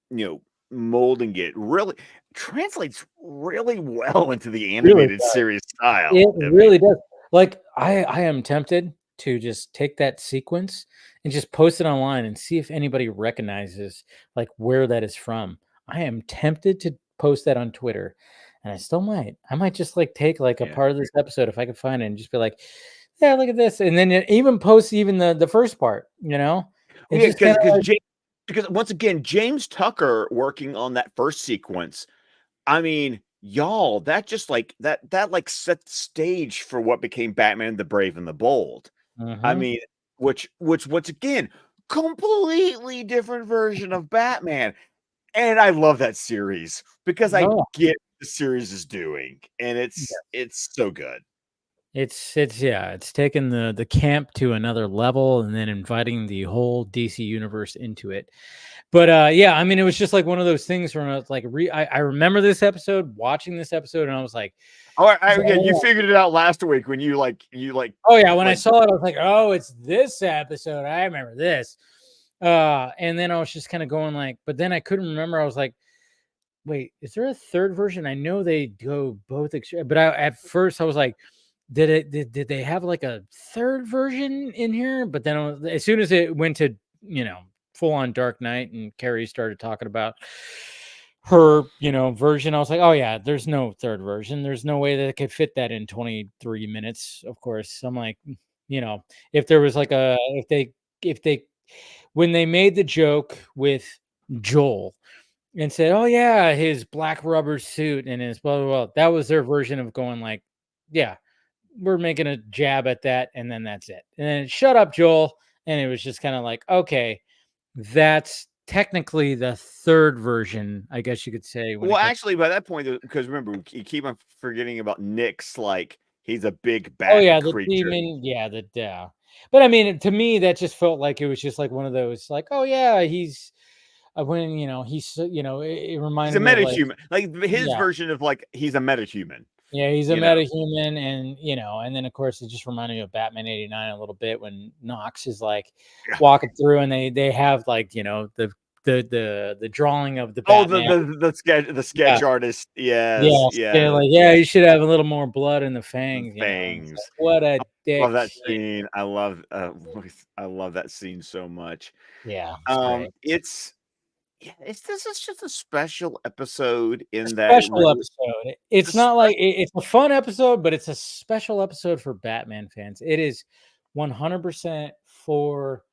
you know, molding it, really translates really well into the animated series style. It really does. Like I am tempted to just take that sequence and just post it online and see if anybody recognizes like where that is from. I am tempted to post that on Twitter, and I still might. I might just like take like a part of this episode if I could find it and just be like, yeah, look at this, and then even post even the first part, you know? Because once again, James Tucker working on that first sequence. I mean, y'all, that just like that like set the stage for what became Batman the Brave and the Bold. I mean, which once again, completely different version of Batman. And I love that series because I get what the series is doing, and it's so good. It's taken the camp to another level and then inviting the whole DC universe into it. But I mean, it was just like one of those things where I was like, I remember this episode, watching this episode, and I was like, you figured it out last week when you like. Oh yeah, when I saw it, I was like, oh, it's this episode. I remember this. And then I was just kind of going like, but then I couldn't remember. I was like, wait, is there a third version? I know they go both, but at first I was like, did they have like a third version in here? But then as soon as it went to, you know, full on Dark Knight and Carrie started talking about her, version. I was like, oh yeah, there's no third version. There's no way that it could fit that in 23 minutes. Of course, I'm like, if there was like if they when they made the joke with Joel and said, oh yeah, his black rubber suit and his blah blah blah, that was their version of going like, yeah, we're making a jab at that, and then that's it. And then shut up, Joel. And it was just kind of like, okay, that's technically the third version, I guess you could say. Well, actually, by that point, because remember, you keep on forgetting about Nick's, like, he's a big bad the creature. demon, but I mean, to me, that just felt like it was just like one of those, like, oh yeah, he's when he's it reminded me. He's a metahuman, like his version of like he's a metahuman. Yeah, he's a metahuman, and and then of course it just reminded me of Batman '89 a little bit when Knox is like walking through, and they have like the drawing of the Batman. The sketch artist, yes, like you should have a little more blood in the fangs. Fangs, what a dick! I love that scene. I love that scene so much. Yeah, this is just a special episode in special episode. It's not like it's a fun episode, but it's a special episode for Batman fans. It is 100% for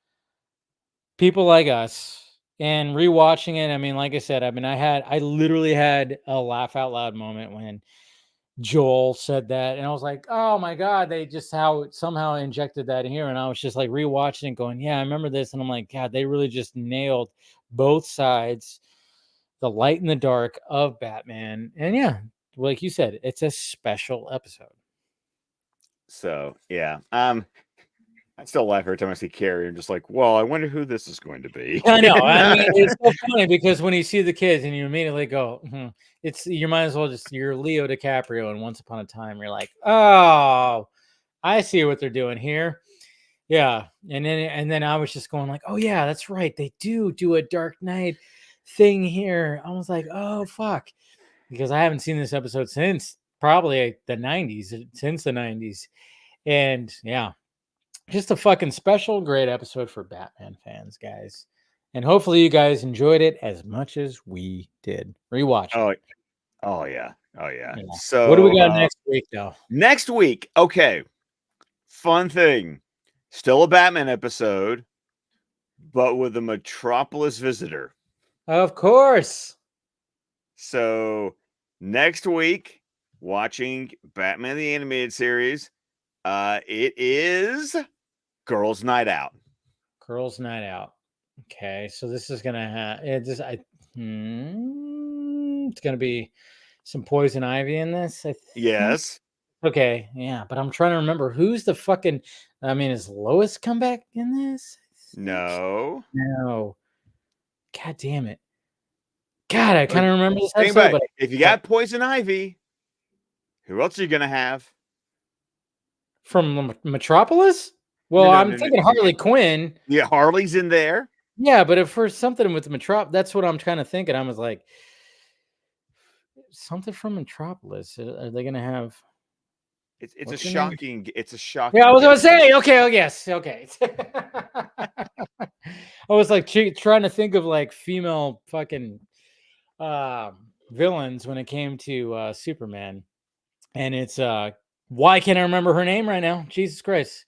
people like us. And rewatching it, I mean, like I said, I literally had a laugh out loud moment when Joel said that, and I was like, oh my god, they just somehow injected that in here. And I was just like rewatching it going, yeah, I remember this. And I'm like, god, they really just nailed both sides, the light and the dark of Batman. And yeah, like you said, it's a special episode. So yeah, I still laugh every time I see Carrie. I'm just like, well, I wonder who this is going to be. I know. I mean, it's so funny because when you see the kids and you immediately go, you might as well you're Leo DiCaprio and Once Upon a Time. You're like, oh, I see what they're doing here. Yeah. And then I was just going like, oh yeah, that's right. They do a Dark Knight thing here. I was like, oh fuck. Because I haven't seen this episode since probably the 90s. And yeah. Just a fucking special, great episode for Batman fans, guys. And hopefully you guys enjoyed it as much as we did. Rewatch it. Oh, yeah. So what do we got next week, though? Next week, okay. Fun thing. Still a Batman episode, but with a Metropolis visitor. Of course. So next week, watching Batman the Animated Series, it is Girls' Night Out. Girls' Night Out. Okay, so this is gonna have it's gonna be some Poison Ivy in this. Yes. Okay, yeah, but I'm trying to remember who's the fucking. I mean, is Lois come back in this? No. God damn it. God, I kind of remember this episode. But if you got Poison Ivy, who else are you gonna have? From Metropolis? Well, I'm thinking Harley Quinn. Yeah, Harley's in there. Yeah, but if for something with Metropolis, that's what I'm kind of thinking. I was like, something from Metropolis. Are they going to have? It's a shocking. It's a shocking. Yeah, I was going to say. Okay. Oh, yes. Okay. I was like trying to think of like female fucking villains when it came to Superman, and it's why can't I remember her name right now? Jesus Christ.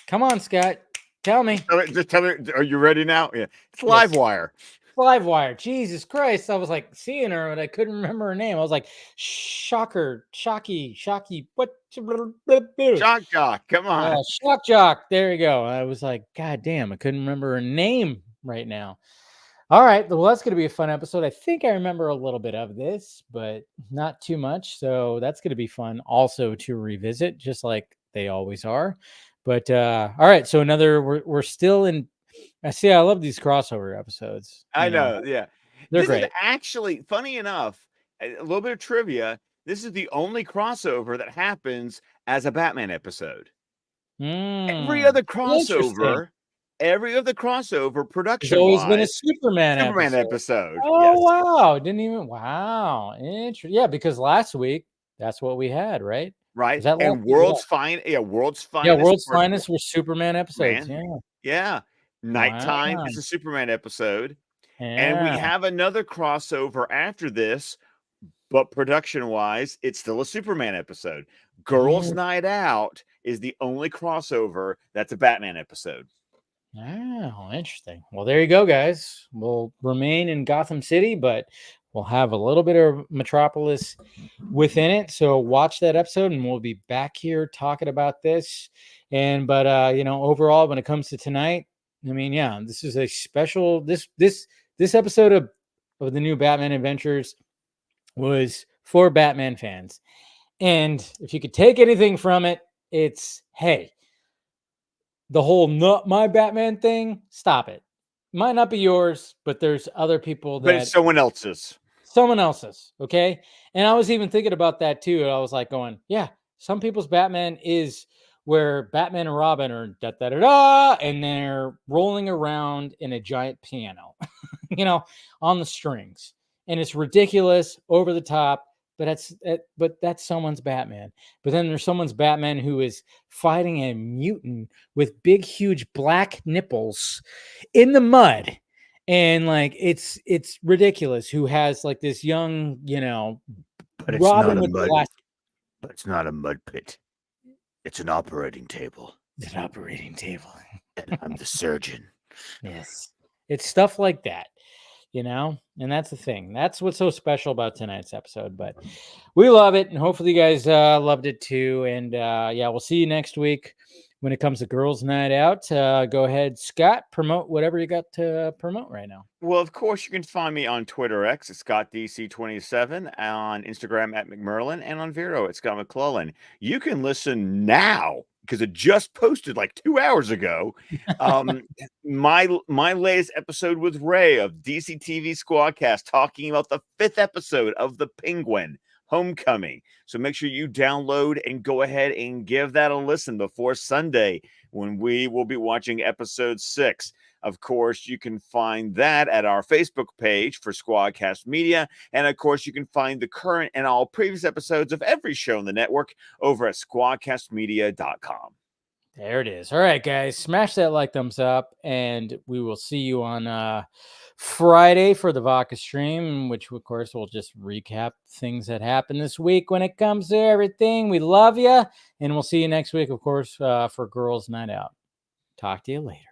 Come on, Scott. Tell me. Just tell me. Are you ready now? Yeah. It's Livewire. Livewire. Jesus Christ. I was like seeing her, but I couldn't remember her name. I was like, Shocky. What? Shock Jock. Come on. Shock Jock. There you go. I was like, God damn. I couldn't remember her name right now. All right. Well, that's going to be a fun episode. I think I remember a little bit of this, but not too much. So that's going to be fun also to revisit, just like they always are. But all right, so we're still in. I love these crossover episodes. I know, yeah, they're great. Is actually, funny enough, a little bit of trivia. This is the only crossover that happens as a Batman episode. Every other crossover production has always been a Superman episode. Oh, yes. Wow! Didn't even interesting. Yeah, because last week that's what we had, right? Right, and World's Finest. Yeah, World's were Superman episodes. Yeah. Nighttime is a Superman episode, And we have another crossover after this, but production-wise, it's still a Superman episode. Girls' Night Out is the only crossover that's a Batman episode. Oh, interesting. Well, there you go, guys. We'll remain in Gotham City, but we'll have a little bit of Metropolis within it. So watch that episode, and we'll be back here talking about this. But overall, when it comes to tonight, I mean, yeah, this is a special. This episode of the new Batman Adventures was for Batman fans, and if you could take anything from it, it's hey. The whole not my Batman thing, stop it. Might not be yours, but there's other people that. But it's someone else's. Someone else's, okay? And I was even thinking about that too. I was like going, yeah, some people's Batman is where Batman and Robin are da-da-da-da, and they're rolling around in a giant piano, on the strings. And it's ridiculous, over the top. But that's someone's Batman. But then there's someone's Batman who is fighting a mutant with big, huge black nipples in the mud, and like it's ridiculous. Who has like this young, but it's Robin not a with mud. glass. But it's not a mud pit. It's an operating table. It's an operating table. And I'm the surgeon. Yes, it's stuff like that. And that's the thing. That's what's so special about tonight's episode. But we love it, and hopefully you guys loved it too. And we'll see you next week when it comes to Girls' Night Out. Go ahead, Scott, promote whatever you got to promote right now. Well, of course, you can find me on Twitter X at ScottDC27, on Instagram at McMerlin, and on Vero at Scott McClellan. You can listen now, because it just posted like 2 hours ago. My latest episode with Ray of DC TV Squadcast, talking about the 5th episode of The Penguin, Homecoming. So make sure you download and go ahead and give that a listen before Sunday, when we will be watching episode 6. Of course, you can find that at our Facebook page for Squadcast Media. And of course, you can find the current and all previous episodes of every show in the network over at squadcastmedia.com. There it is. All right, guys, smash that like, thumbs up, and we will see you on Friday for the Vodka stream, which of course will just recap things that happened this week when it comes to everything. We love you, and we'll see you next week, of course, for Girls' Night Out. Talk to you later.